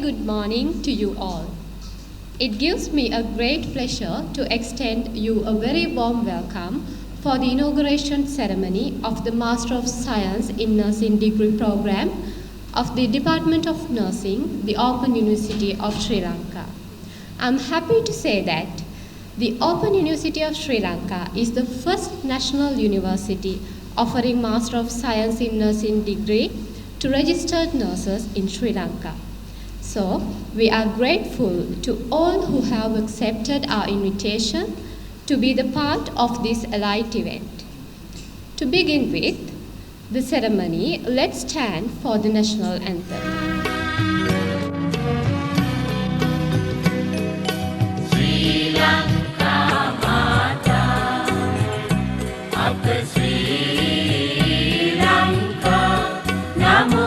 good morning to you all. It gives me a great pleasure to extend you a very warm welcome for the inauguration ceremony of the Master of Science in Nursing degree program of the Department of Nursing, the Open University of Sri Lanka. I'm happy to say that the Open University of Sri Lanka is the first national university offering Master of Science in Nursing degree to registered nurses in Sri Lanka. So, we are grateful to all who have accepted our invitation to be the part of this elite event. To begin with the ceremony, let's stand for the national anthem. Sri Lanka Mata, Akka Sri Lanka, Namo.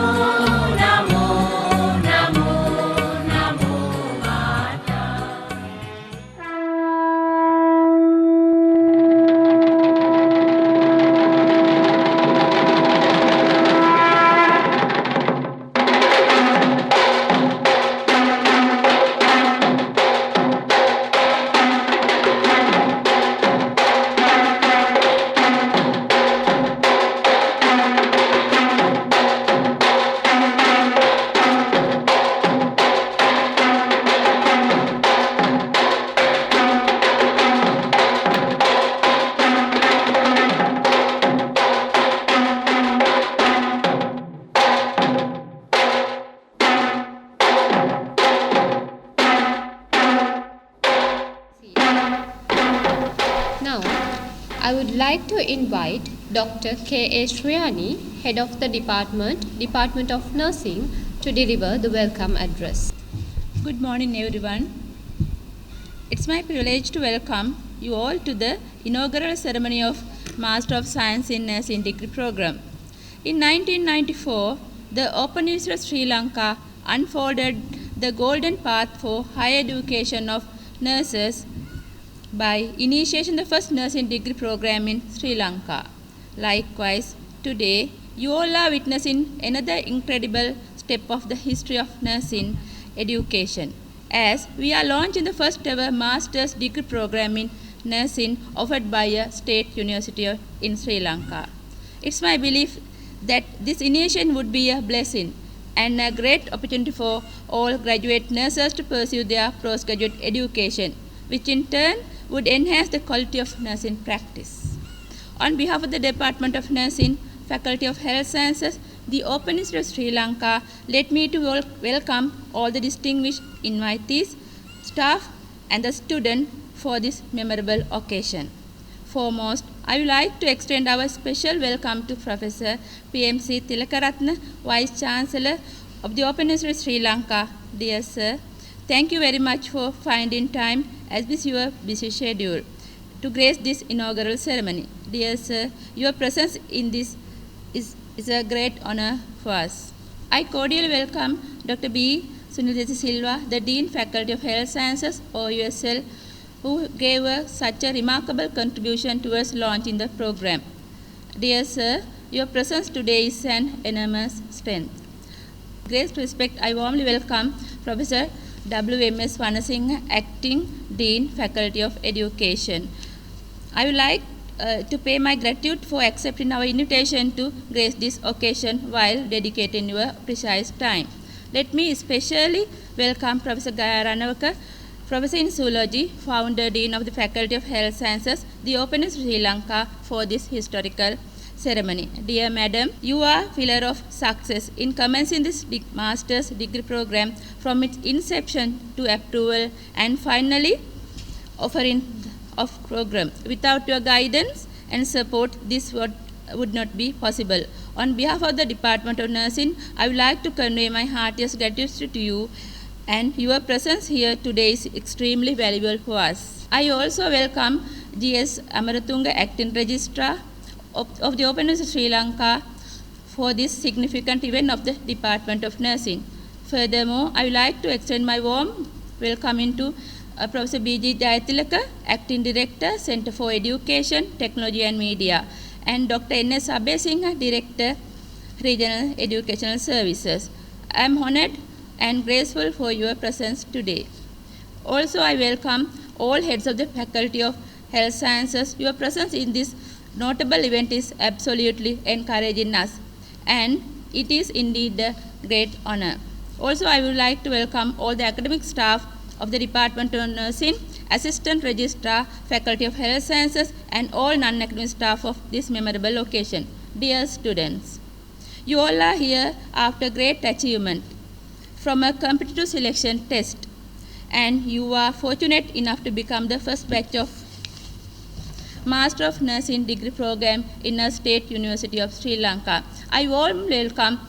I would like to invite Dr. K.A. Shriyani, Head of the Department of Nursing, to deliver the welcome address. Good morning, everyone. It's my privilege to welcome you all to the inaugural ceremony of Master of Science in Nursing degree program. In 1994, the Open University of Sri Lanka unfolded the golden path for higher education of nurses by initiating the first nursing degree program in Sri Lanka. Likewise, today, you all are witnessing another incredible step of the history of nursing education, as we are launching the first ever master's degree program in nursing offered by a state university in Sri Lanka. It's my belief that this initiative would be a blessing and a great opportunity for all graduate nurses to pursue their postgraduate education, which in turn would enhance the quality of nursing practice. On behalf of the Department of Nursing, Faculty of Health Sciences, the Open University of Sri Lanka, let me to welcome all the distinguished invitees, staff and the students for this memorable occasion. Foremost, I would like to extend our special welcome to Professor PMC Tilakaratne, Vice Chancellor of the Open University of Sri Lanka. Dear Sir, thank you very much for finding time as is your busy schedule to grace this inaugural ceremony. Dear Sir, your presence in this is a great honor for us. I cordially welcome Dr. B. Sunil Silva, the Dean Faculty of Health Sciences, OUSL, who gave such a remarkable contribution towards launching the program. Dear Sir, your presence today is an enormous strength. Great respect, I warmly welcome Professor W.M.S. Vanasinghe, Acting Dean, Faculty of Education. I would like to pay my gratitude for accepting our invitation to grace this occasion while dedicating your precise time. Let me especially welcome Professor Gaya Ranawaka, Professor in Zoology, Founder Dean of the Faculty of Health Sciences, the Open University of Sri Lanka, for this historical ceremony. Dear Madam, you are a pillar of success in commencing this master's degree program from its inception to approval and finally offering of program. Without your guidance and support, this would not be possible. On behalf of the Department of Nursing, I would like to convey my heartiest gratitude to you, and your presence here today is extremely valuable for us. I also welcome G.S. Amaratunga, Acting Registrar of the Open University of Sri Lanka, for this significant event of the Department of Nursing. Furthermore, I would like to extend my warm welcome to Professor B.G. Jayatilaka, Acting Director, Center for Education, Technology and Media, and Dr. N.S. Abesinghe, Director, Regional Educational Services. I am honored and grateful for your presence today. Also, I welcome all heads of the Faculty of Health Sciences. Your presence in this notable event is absolutely encouraging us, and it is indeed a great honor. Also, I would like to welcome all the academic staff of the Department of Nursing, Assistant Registrar, Faculty of Health Sciences, and all non-academic staff of this memorable occasion. Dear students, you all are here after great achievement from a competitive selection test, and you are fortunate enough to become the first batch of Master of Nursing degree program in a State University of Sri Lanka. I warmly welcome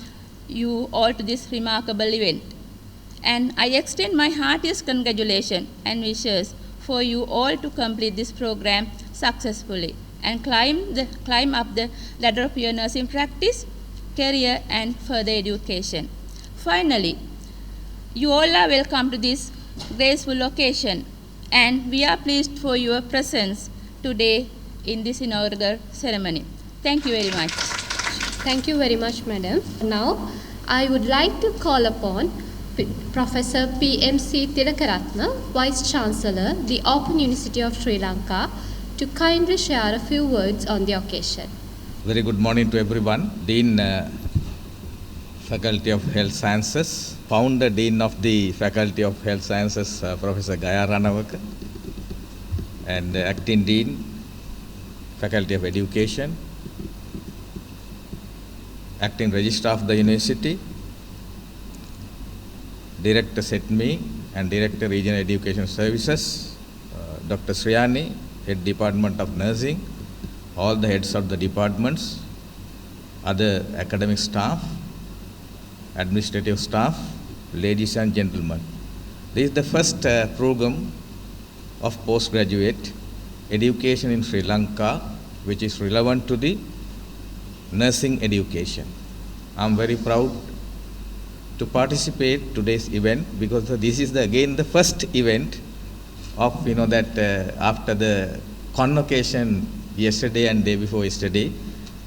you all to this remarkable event, and I extend my heartiest congratulations and wishes for you all to complete this program successfully and climb up the ladder of your nursing practice, career, and further education. Finally, you all are welcome to this graceful occasion, and we are pleased for your presence today in this inaugural ceremony. Thank you very much. Thank you very much, Madam. Now, I would like to call upon Professor P.M.C. Tilakaratna, Vice Chancellor, the Open University of Sri Lanka, to kindly share a few words on the occasion. Very good morning to everyone. Dean, Faculty of Health Sciences, Founder Dean of the Faculty of Health Sciences, Professor Gaya Ranawaka, and Acting Dean, Faculty of Education, Acting Registrar of the University, Director SETME and Director Regional Education Services, Dr. Sriyani, Head Department of Nursing, all the heads of the departments, other academic staff, administrative staff, ladies and gentlemen. This is the first program of postgraduate education in Sri Lanka, which is relevant to the nursing education. I am very proud to participate today's event because this is again the first event of that after the convocation yesterday and day before yesterday,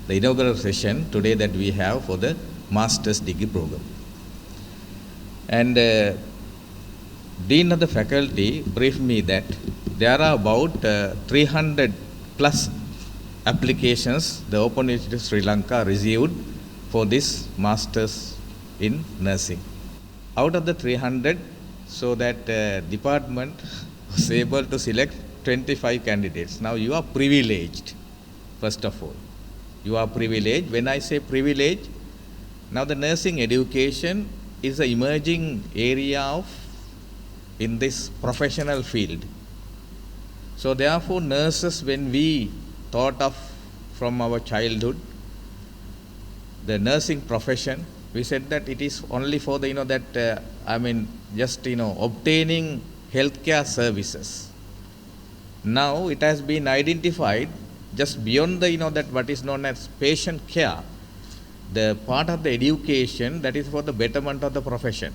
the inaugural session today that we have for the master's degree program. And Dean of the faculty briefed me that there are about 300 plus applications the Open University of Sri Lanka received for this master's in nursing. Out of the 300, so that department was able to select 25 candidates. Now you are privileged, first of all. You are privileged. When I say privilege, now the nursing education is an emerging area in this professional field. So therefore nurses, when we thought of from our childhood, the nursing profession, we said that it is only for the, obtaining healthcare services. Now it has been identified just beyond the, that what is known as patient care, the part of the education that is for the betterment of the profession.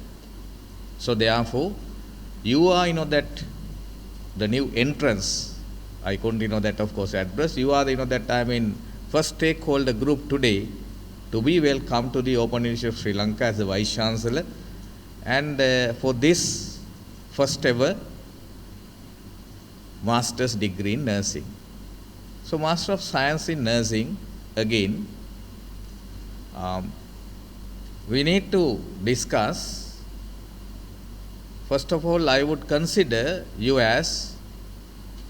So therefore, you are, that the new entrance, I couldn't, that of course address, you are, first stakeholder group today to be welcome to the Open University of Sri Lanka as the Vice Chancellor, and for this first ever master's degree in nursing. So Master of Science in Nursing, again, we need to discuss. First of all, I would consider you as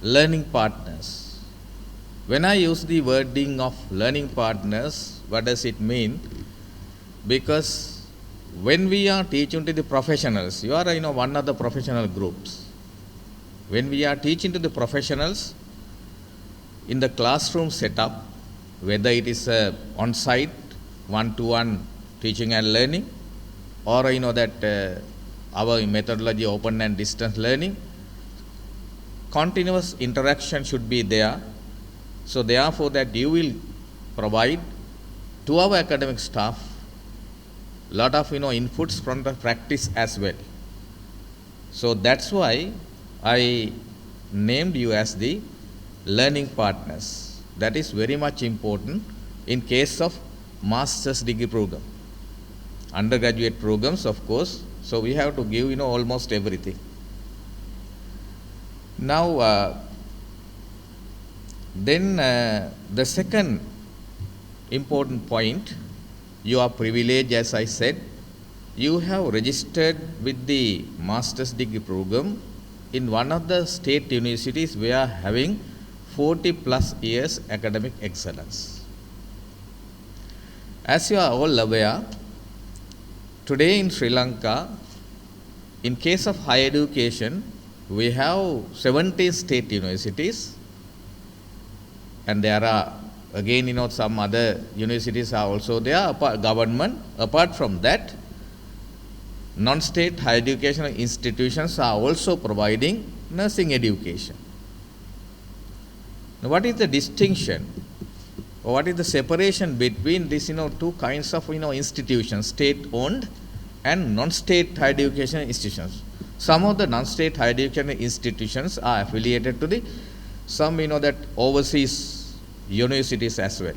learning partners. When I use the wording of learning partners, what does it mean? Because when we are teaching to the professionals, you are one of the professional groups. When we are teaching to the professionals in the classroom setup, whether it is on-site, one-to-one teaching and learning, or our methodology open and distance learning, continuous interaction should be there. So therefore that you will provide to our academic staff lot of inputs from the practice as well. So that's why I named you as the learning partners. That is very much important in case of master's degree program. undergraduate programs, of course. So we have to give, almost everything. Now, then the second important point, you are privileged, as I said. You have registered with the master's degree program in one of the state universities we are having 40 plus years academic excellence. As you are all aware, today in Sri Lanka, in case of higher education, we have 17 state universities, and there are again, some other universities are also there, government. Apart from that, non-state higher educational institutions are also providing nursing education. Now, what is the distinction, or what is the separation between these, two kinds of, institutions, state-owned and non-state higher educational institutions? Some of the non-state higher educational institutions are affiliated to some, that overseas universities as well.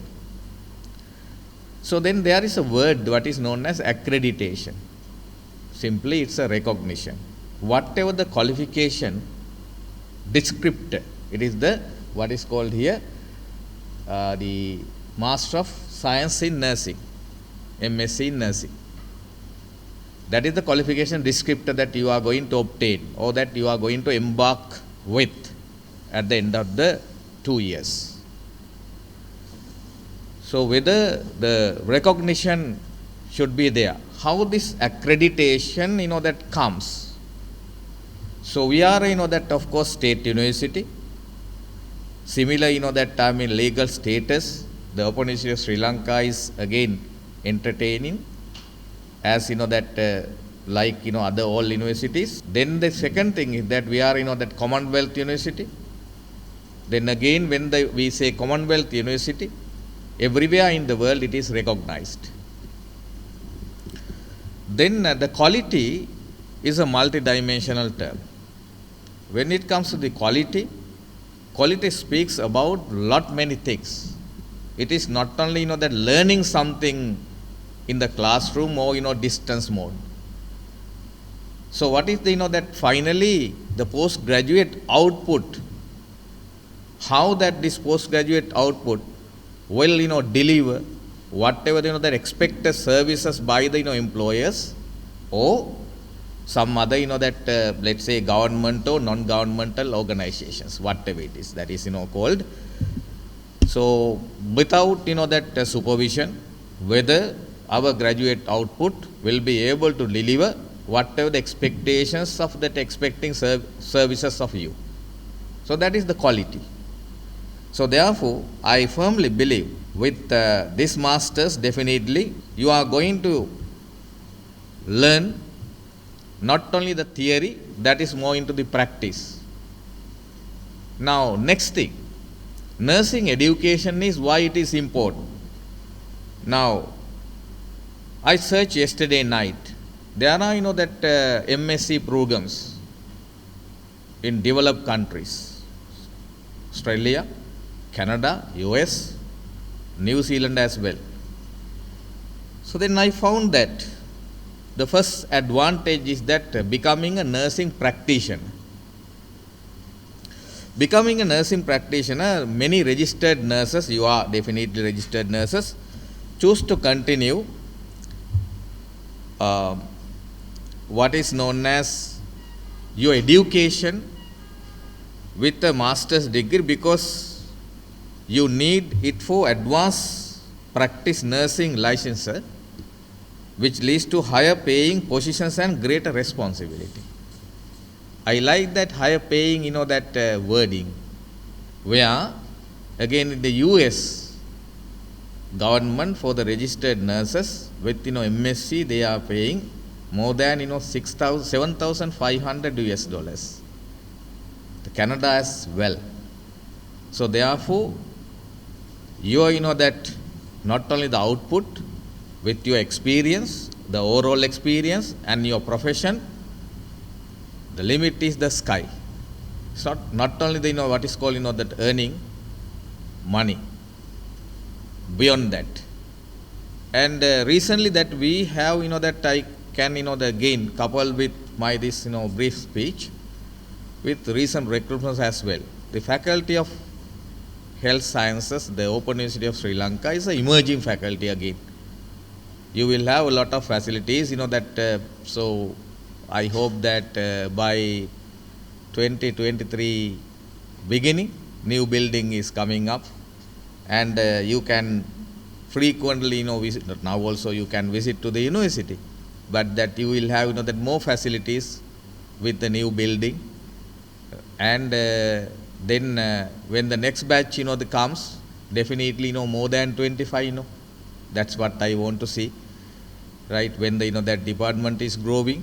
So then there is a word what is known as accreditation. Simply, it's a recognition. Whatever the qualification descriptor, it is the what is called here the Master of Science in Nursing, MSc in Nursing. That is the qualification descriptor that you are going to obtain, or that you are going to embark with at the end of the 2 years. So whether the recognition should be there, how this accreditation, that comes. So we are, that of course state university. Similar, that legal status, the Open University of Sri Lanka is again entertaining, as that like other all universities. Then the second thing is that we are, that Commonwealth University. Then again, when we say Commonwealth University, everywhere in the world it is recognized. Then the quality is a multidimensional term. When it comes to the quality speaks about many things. It is not only that learning something in the classroom or distance mode. So what is that finally the postgraduate output? How that this postgraduate output will deliver whatever that expected services by the employers or some other that let's say government or non-governmental organizations, whatever it is, that is called. So without that supervision, whether our graduate output will be able to deliver whatever the expectations of that expecting services of you. So that is the quality. So therefore, I firmly believe with this masters, definitely you are going to learn not only the theory, that is more into the practice. Now, next thing, nursing education is why it is important. Now, I searched yesterday night. There are, that MSc programs in developed countries, Australia, Canada, US, New Zealand as well. So then I found that the first advantage is that becoming a nursing practitioner. Becoming a nursing practitioner, many registered nurses, you are definitely registered nurses, choose to continue what is known as your education with a master's degree, because you need it for advanced practice nursing licensure, which leads to higher paying positions and greater responsibility. I like that higher paying, that wording, where again in the US government for the registered nurses with MSc, they are paying more than $7,500 US. The Canada as well. So therefore, you are that not only the output with your experience, the overall experience and your profession, the limit is the sky. It's not only the what is called that earning money. Beyond that, And recently that we have, that I can, again couple with my this, brief speech with recent recruitments as well. The Faculty of Health Sciences, the Open University of Sri Lanka, is an emerging faculty again. You will have a lot of facilities, so I hope that by 2023 beginning, new building is coming up, and you can frequently, visit. Now also you can visit to the university, but that you will have, that more facilities with the new building, and then when the next batch, comes, definitely, more than 25, that's what I want to see, right? When the, that department is growing.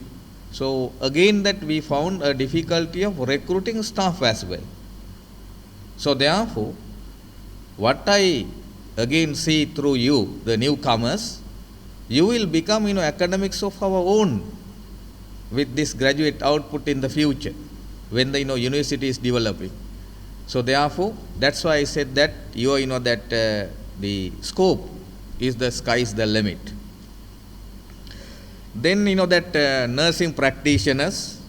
So again, that we found a difficulty of recruiting staff as well. So therefore, what I again see through you, the newcomers, you will become, academics of our own with this graduate output in the future when the, university is developing. So therefore, that's why I said that you are, that the scope is the sky is the limit. Then, that nursing practitioners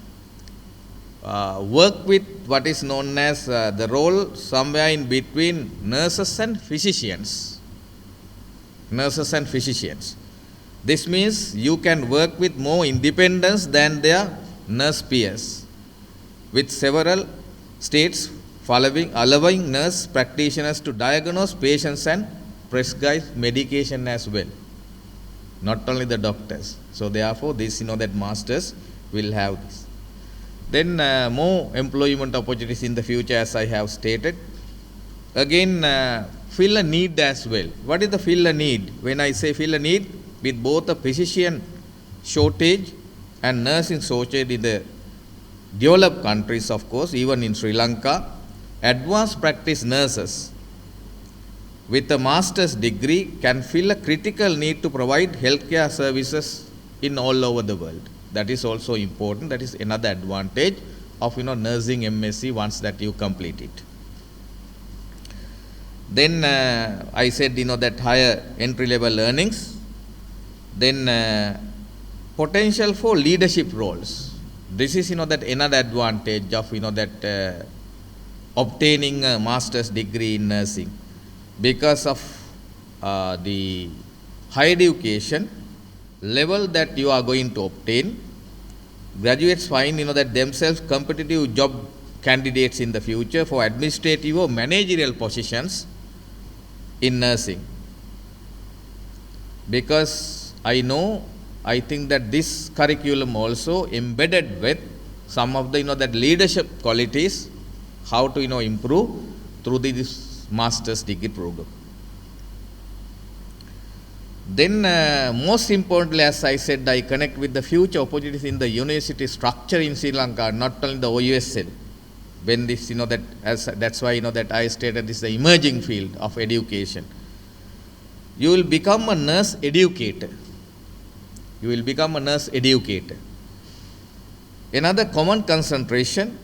work with what is known as the role somewhere in between nurses and physicians. Nurses and physicians. This means you can work with more independence than their nurse peers, with several states allowing nurse practitioners to diagnose patients and prescribe medication as well, not only the doctors. So therefore, this, that masters will have this. Then more employment opportunities in the future, as I have stated. Again, fill a need as well. What is the fill a need? When I say fill a need, with both a physician shortage and nursing shortage in the developed countries, of course, even in Sri Lanka, advanced practice nurses with a master's degree can fill a critical need to provide healthcare services in all over the world. That is also important. That is another advantage of, nursing MSc once that you complete it. Then I said, that higher entry-level earnings. Then potential for leadership roles. This is, that another advantage of, that obtaining a master's degree in nursing. Because of the higher education level that you are going to obtain, graduates find, that themselves competitive job candidates in the future for administrative or managerial positions in nursing. Because I think that this curriculum also embedded with some of the, that leadership qualities, how to, improve through this master's degree program. Then most importantly, as I said, I connect with the future opportunities in the university structure in Sri Lanka, not only the OUSL. When this, that's why, that I stated this is the emerging field of education. You will become a nurse educator. You will become a nurse educator. Another common concentration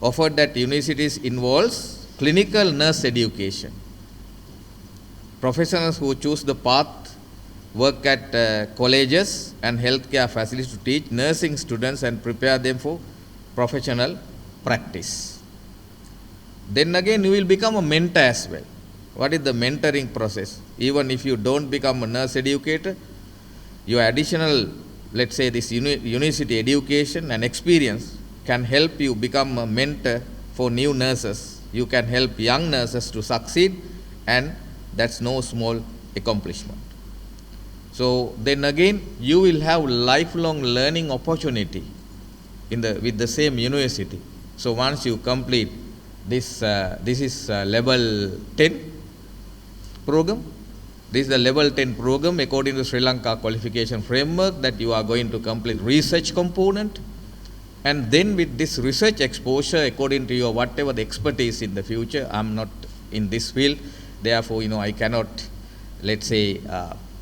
offered at universities involves clinical nurse education. Professionals who choose the path work at colleges and healthcare facilities to teach nursing students and prepare them for professional practice. Then again, you will become a mentor as well. What is the mentoring process? Even if you don't become a nurse educator, your additional, let's say, this university education and experience can help you become a mentor for new nurses. You can help young nurses to succeed, and that's no small accomplishment. So then again, you will have lifelong learning opportunity with the same university. So once you complete this, this is level 10 program. This is the level 10 program according to Sri Lanka qualification framework, that you are going to complete research component, and then with this research exposure according to your whatever the expertise in the future. I'm not in this field, therefore I cannot, let's say,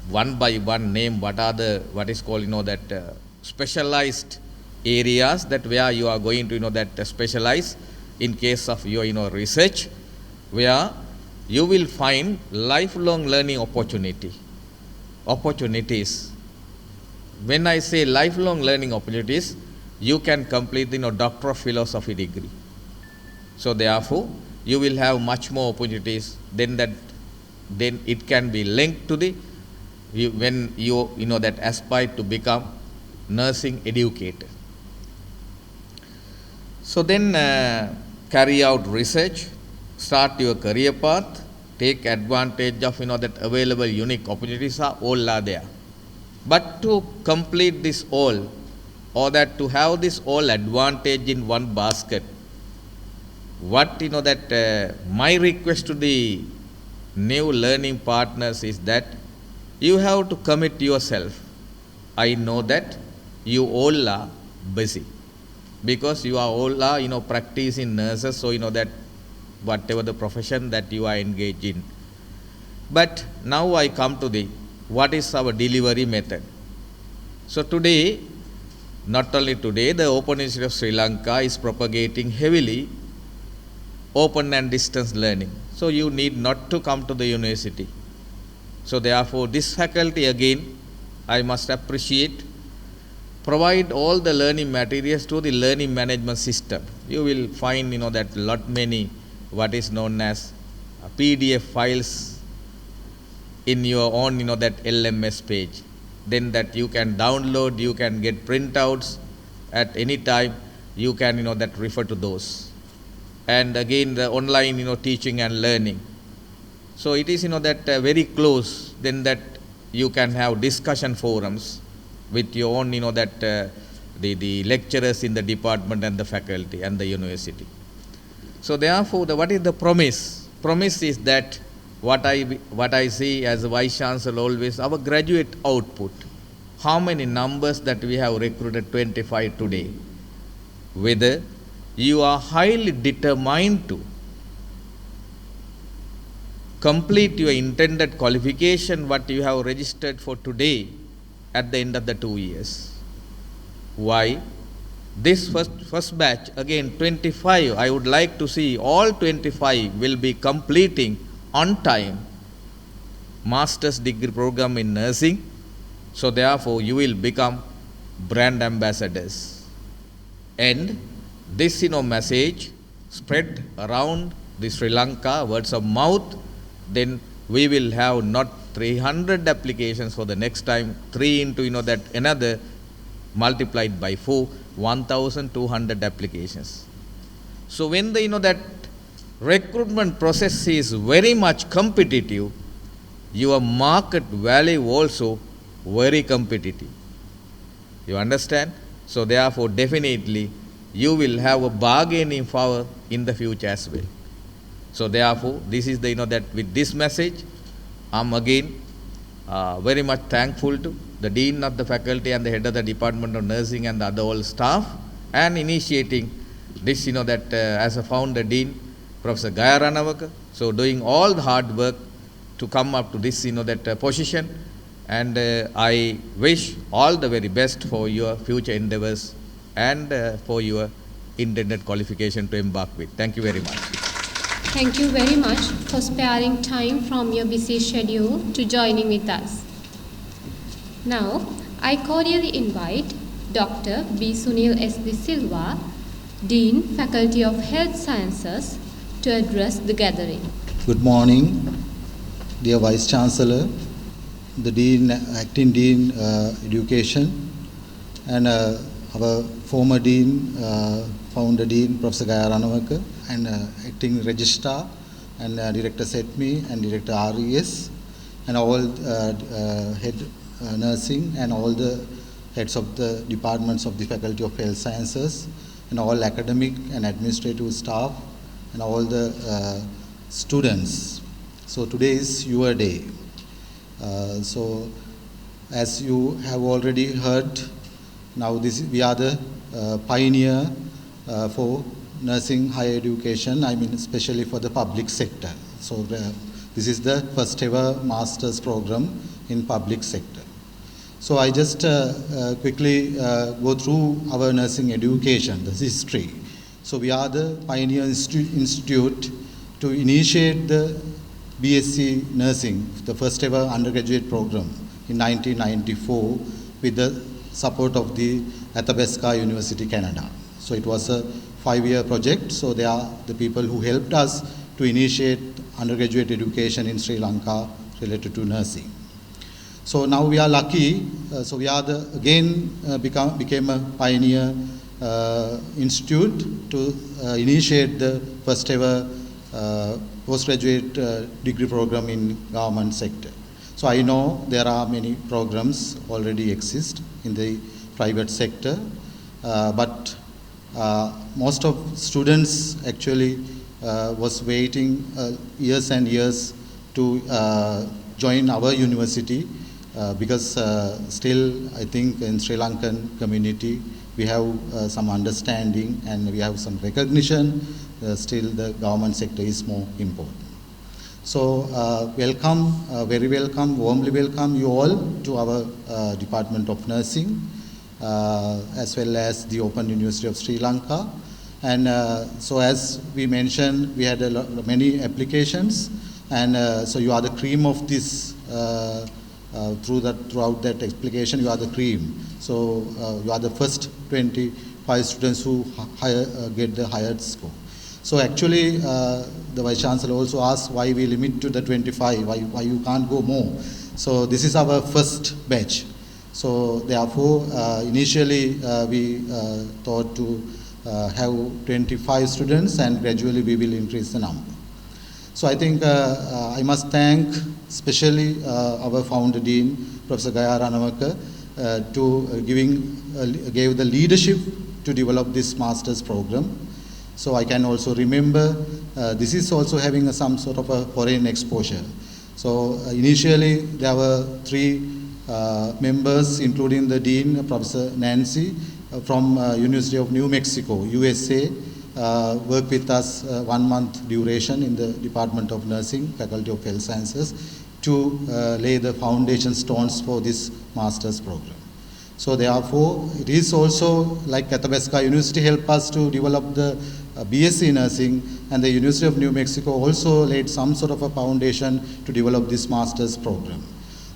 one by one name what is called that specialized areas that where you are going to that specialize in case of your research, where you will find lifelong learning opportunity. opportunities. When I say lifelong learning opportunities, you can complete the Doctor of Philosophy degree. So therefore, you will have much more opportunities than that. Then it can be linked to the when you that aspire to become nursing educator. So then carry out research, start your career path, take advantage of that available unique opportunities all are there. But to complete this all, or that to have this all advantage in one basket, what that my request to the new learning partners is that you have to commit yourself. I know that you all are busy because you are all practicing nurses, so that whatever the profession that you are engaged in. But now I come to the what is our delivery method. So today, not only today, the Open Institute of Sri Lanka is propagating heavily open and distance learning. So you need not to come to the university. So therefore, this faculty again, I must appreciate, provide all the learning materials to the learning management system. You will find that lot many what is known as PDF files in your own that LMS page. Then that you can download, you can get printouts at any time. You can that refer to those. And again the online teaching and learning. So it is that very close. Then that you can have discussion forums with your own that the lecturers in the department and the faculty and the university. So therefore, what is the promise? Promise is that what I see as a Vice Chancellor always, our graduate output, how many numbers that we have recruited 25 today, whether you are highly determined to complete your intended qualification, what you have registered for today at the end of the 2 years. Why? This first batch, again 25, I would like to see all 25 will be completing on time master's degree program in nursing. So therefore, you will become brand ambassadors. And this message spread around the Sri Lanka, words of mouth, then we will have not 300 applications for the next time, 3 into that another multiplied by 4, 1,200 applications. So when the that recruitment process is very much competitive, your market value also very competitive. You understand? So therefore, definitely you will have a bargaining power in the future as well. So therefore, this is the that with this message, I'm again very much thankful to the Dean of the Faculty and the Head of the Department of Nursing and the other all staff, and initiating this that as a founder Dean, Professor Gaya Ranawaka, so doing all the hard work to come up to this that position, and I wish all the very best for your future endeavors and for your intended qualification to embark with. Thank you very much. Thank you very much for sparing time from your busy schedule to joining with us. Now, I cordially invite Dr. B. Sunil S. De Silva, Dean, Faculty of Health Sciences, to address the gathering. Good morning, dear Vice Chancellor, the Dean, Acting Dean, Education, and our former Dean, Founder Dean, Professor Gaya Ranawaka, and Acting Registrar, and Director SETME, and Director RES, and all Head Nursing, and all the heads of the departments of the Faculty of Health Sciences, and all academic and administrative staff, and all the students. So today is your day. So as you have already heard, now we are the pioneer for nursing higher education, I mean especially for the public sector. So this is the first ever master's program in public sector. So I just quickly go through our nursing education, the history. So we are the pioneer institute to initiate the BSc nursing, the first ever undergraduate program in 1994 with the support of the Athabasca University, Canada. So it was a 5-year project. So they are the people who helped us to initiate undergraduate education in Sri Lanka related to nursing. So now we are lucky. So we are became a pioneer institute to initiate the first ever postgraduate degree program in government sector. So I know there are many programs already exist in the private sector, but most of students actually was waiting years and years to join our university because still I think in Sri Lankan community we have some understanding and we have some recognition. Still the government sector is more important. So welcome, very welcome, warmly welcome you all to our Department of Nursing as well as the Open University of Sri Lanka. And so as we mentioned, we had many applications, and so you are the cream of this, throughout that application you are the cream. So you are the first 25 students who get the highest score. So actually the Vice Chancellor also asked why we limit to the 25, why you can't go more. So this is our first batch. So therefore initially we thought to have 25 students, and gradually we will increase the number. So I think I must thank especially our founder dean, Professor Gaya Ranawaka, to gave the leadership to develop this master's program. So I can also remember this is also having some sort of a foreign exposure. So initially there were 3 members, including the dean, Professor Nancy, from University of New Mexico, USA, worked with us 1 month duration in the Department of Nursing, Faculty of Health Sciences, to lay the foundation stones for this master's program. So therefore, it is also like Athabasca University helped us to develop the BSc Nursing, and the University of New Mexico also laid some sort of a foundation to develop this master's program.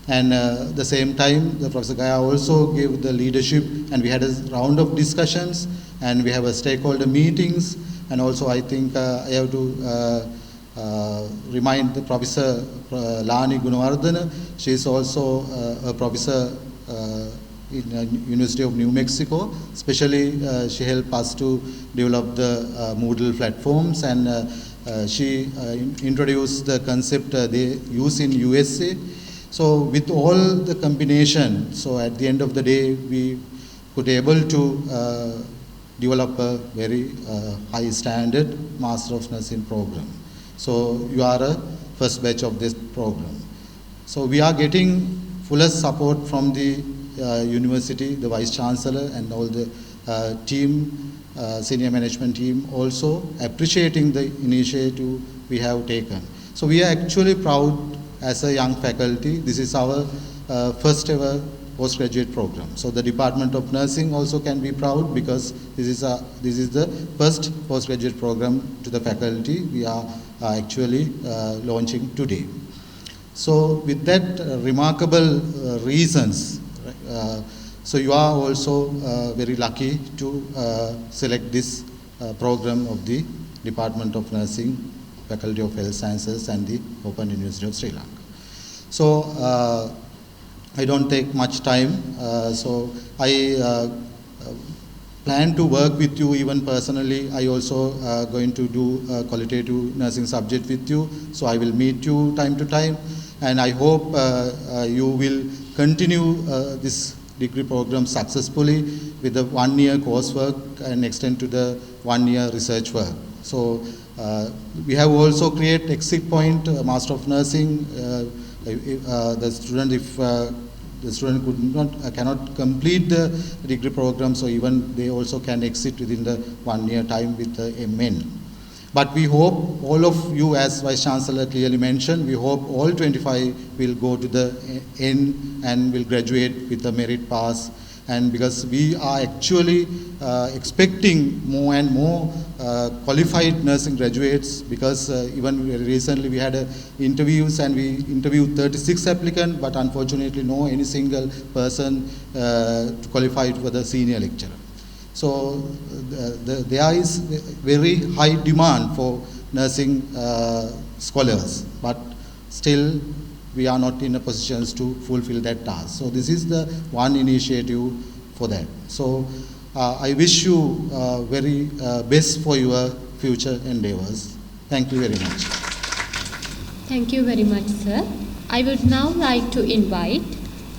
And at the same time, the Professor Gaya also gave the leadership, and we had a round of discussions, and we have a stakeholder meetings, and also I think I have to remind the Professor Lani Gunawardana. She is also a professor in University of New Mexico. Especially she helped us to develop the Moodle platforms, and she introduced the concept they use in USA. So with all the combination, so at the end of the day, we could able to develop a very high standard Master of Nursing program. So you are a first batch of this program. So we are getting fullest support from the university, the Vice Chancellor, and all the team, senior management team also appreciating the initiative we have taken. So we are actually proud as a young faculty. This is our first ever postgraduate program. So the Department of Nursing also can be proud, because this is the first postgraduate program to the faculty we are actually launching today. So with that remarkable reasons, so you are also very lucky to select this program of the Department of Nursing, Faculty of Health Sciences, and the Open University of Sri Lanka. So I don't take much time, so I plan to work with you even personally. I also going to do a qualitative nursing subject with you, so I will meet you time to time, and I hope you will continue this degree program successfully with the 1-year coursework and extend to the 1-year research work. So we have also created exit point, Master of Nursing. The student, if the student cannot complete the degree program, so even they also can exit within the 1-year time with the MN. But we hope all of you, as Vice Chancellor clearly mentioned, we hope all 25 will go to the end and will graduate with a merit pass And because we are actually expecting more and more qualified nursing graduates, because even recently we had interviews and we interviewed 36 applicants, but unfortunately no any single person qualified for the senior lecturer. So there is very high demand for nursing scholars, but still we are not in a position to fulfill that task. So this is the one initiative for that. So I wish you very best for your future endeavors. Thank you very much. Thank you very much, sir. I would now like to invite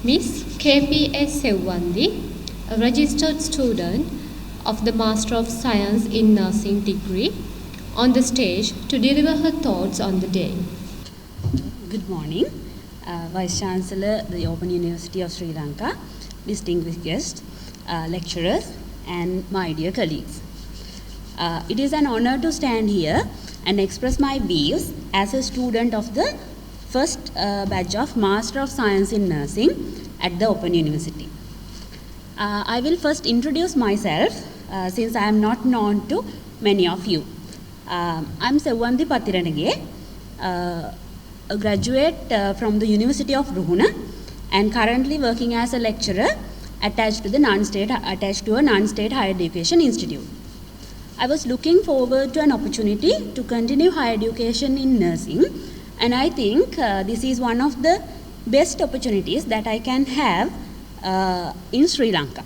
Ms. KPS Sevandi, a registered student of the Master of Science in Nursing degree, on the stage to deliver her thoughts on the day. Good morning, Vice Chancellor, the Open University of Sri Lanka, distinguished guests, lecturers, and my dear colleagues. It is an honor to stand here and express my views as a student of the first batch of Master of Science in Nursing at the Open University. I will first introduce myself since I am not known to many of you. I am Sevandi Pathiranage, a graduate from the University of Ruhuna and currently working as a lecturer attached to a non-state higher education institute. I was looking forward to an opportunity to continue higher education in nursing, and I think this is one of the best opportunities that I can have in Sri Lanka.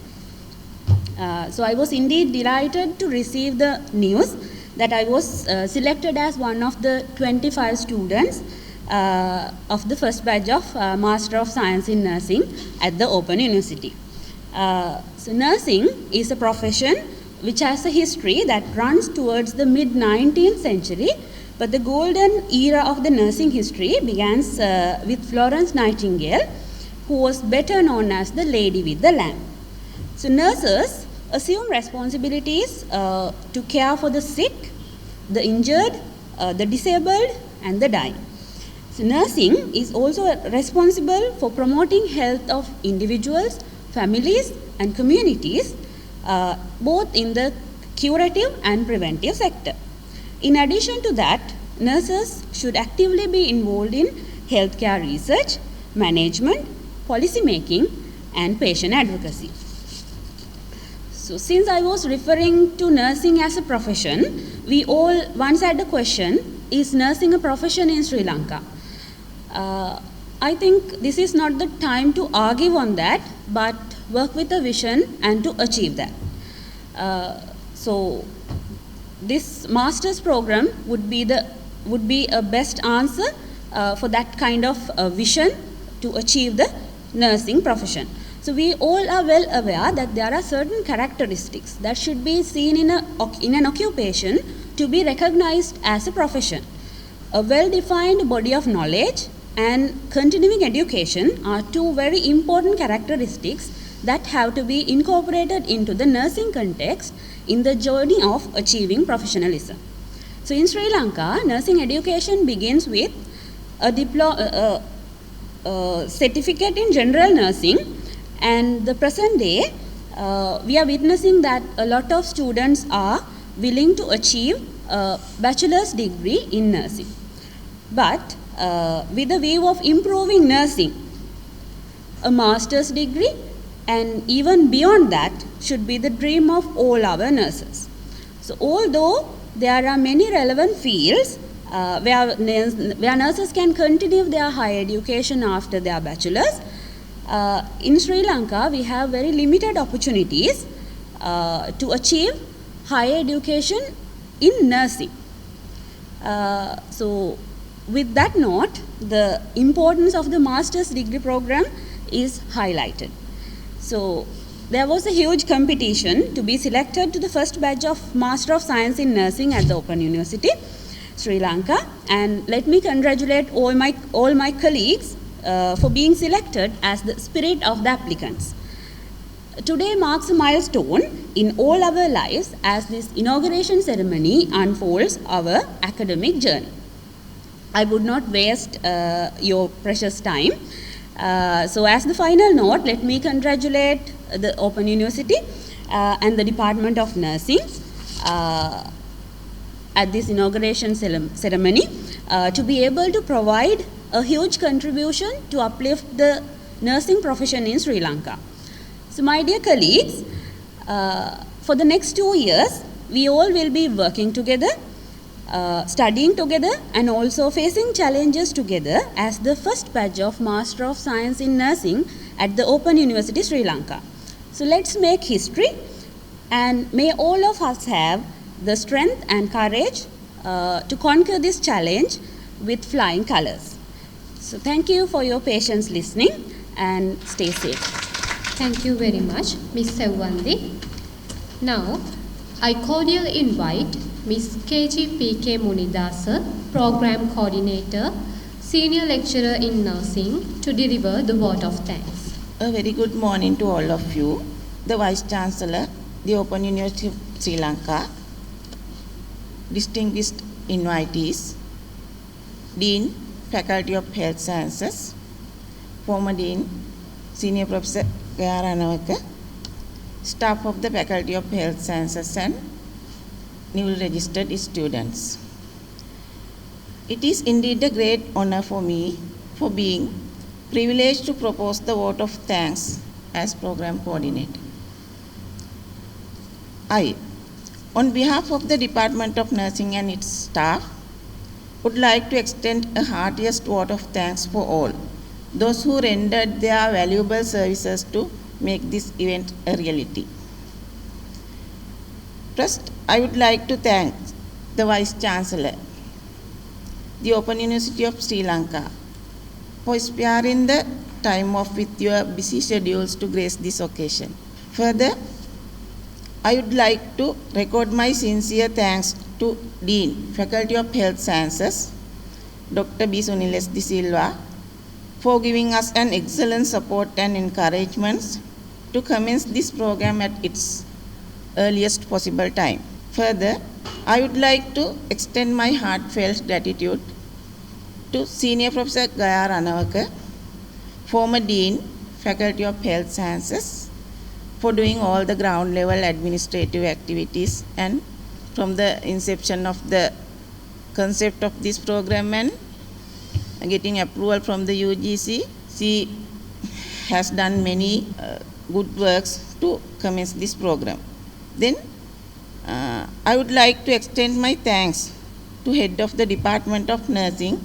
So I was indeed delighted to receive the news that I was selected as one of the 25 students of the first batch of Master of Science in Nursing at the Open University. So nursing is a profession which has a history that runs towards the mid-19th century, but the golden era of the nursing history begins with Florence Nightingale, who was better known as the Lady with the Lamp. So nurses assume responsibilities to care for the sick, the injured, the disabled, and the dying. So nursing is also responsible for promoting health of individuals, families, and communities, both in the curative and preventive sector. In addition to that, nurses should actively be involved in healthcare research, management, policy making, and patient advocacy. So since I was referring to nursing as a profession, we all once had the question, is nursing a profession in Sri Lanka? I think this is not the time to argue on that, but work with a vision and to achieve that. So this master's program would be a best answer for that kind of vision to achieve the nursing profession. So we all are well aware that there are certain characteristics that should be seen in an occupation to be recognized as a profession. A well-defined body of knowledge and continuing education are two very important characteristics that have to be incorporated into the nursing context in the journey of achieving professionalism. So in Sri Lanka, nursing education begins with a certificate in general nursing, and the present day we are witnessing that a lot of students are willing to achieve a bachelor's degree in nursing. But with the view of improving nursing, a master's degree and even beyond that should be the dream of all our nurses. So although there are many relevant fields where nurses can continue their higher education after their bachelor's, in Sri Lanka we have very limited opportunities to achieve higher education in nursing. So with that note, the importance of the master's degree program is highlighted. So there was a huge competition to be selected to the first batch of Master of Science in Nursing at the Open University, Sri Lanka, and let me congratulate all my colleagues for being selected as the spirit of the applicants. Today marks a milestone in all our lives as this inauguration ceremony unfolds our academic journey. I would not waste your precious time. So as the final note, let me congratulate the Open University and the Department of Nursing at this inauguration ceremony to be able to provide a huge contribution to uplift the nursing profession in Sri Lanka. So my dear colleagues, for the next 2 years, we all will be working together, studying together, and also facing challenges together as the first batch of Master of Science in Nursing at the Open University Sri Lanka. So let's make history, and may all of us have the strength and courage to conquer this challenge with flying colors. So thank you for your patience listening, and stay safe. Thank you very much, Ms. Sevandi. Now, I cordially invite Ms. KG Munidasa, Program Coordinator, Senior Lecturer in Nursing, to deliver the vote of thanks. A very good morning to all of you, the Vice Chancellor, the Open University of Sri Lanka, distinguished invitees, Dean, Faculty of Health Sciences, former Dean, Senior Professor Gaya, staff of the Faculty of Health Sciences, and newly registered students. It is indeed a great honor for me for being privileged to propose the vote of thanks as program coordinator. I, on behalf of the Department of Nursing and its staff, would like to extend a heartiest vote of thanks for all those who rendered their valuable services to make this event a reality. First, I would like to thank the Vice Chancellor, the Open University of Sri Lanka, for sparing the time off with your busy schedules to grace this occasion. Further, I would like to record my sincere thanks to Dean, Faculty of Health Sciences, Dr. B. Suniles de Silva, for giving us an excellent support and encouragement to commence this program at its earliest possible time. Further, I would like to extend my heartfelt gratitude to Senior Professor Gaya Ranawaka, former Dean, Faculty of Health Sciences, for doing all the ground level administrative activities, and from the inception of the concept of this program and getting approval from the UGC, she has done many good works to commence this program. Then I would like to extend my thanks to Head of the Department of Nursing,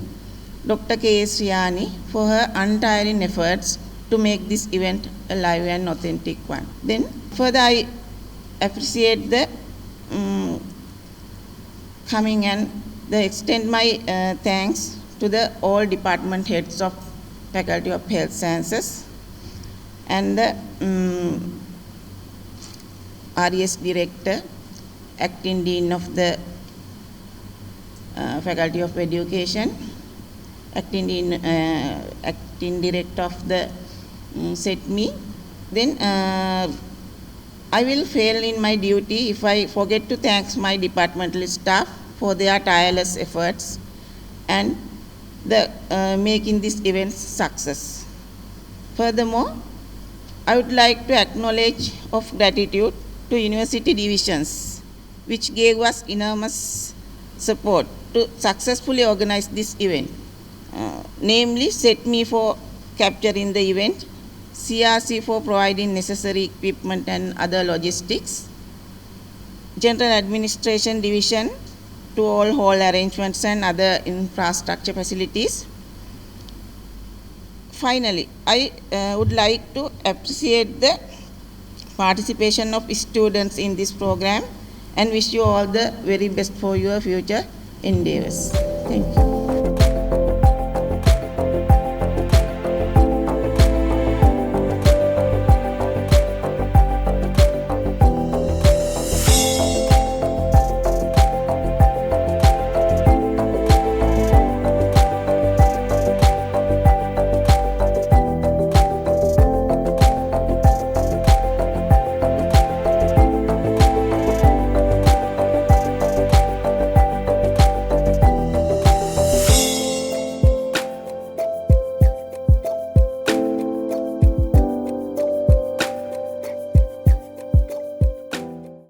Dr. K.S. Riyani, for her untiring efforts to make this event a live and authentic one. Then further, I appreciate the coming and extend my thanks to the all department heads of Faculty of Health Sciences and the RES Director, Acting Dean of the Faculty of Education, Acting Director of the SETME. Then I will fail in my duty if I forget to thank my departmental staff for their tireless efforts and the making this event success. Furthermore, I would like to acknowledge of gratitude to university divisions, which gave us enormous support to successfully organize this event, namely SETME for capturing the event, CRC for providing necessary equipment and other logistics, General Administration Division to all hall arrangements and other infrastructure facilities. Finally, I would like to appreciate the participation of students in this program and wish you all the very best for your future endeavors. Thank you.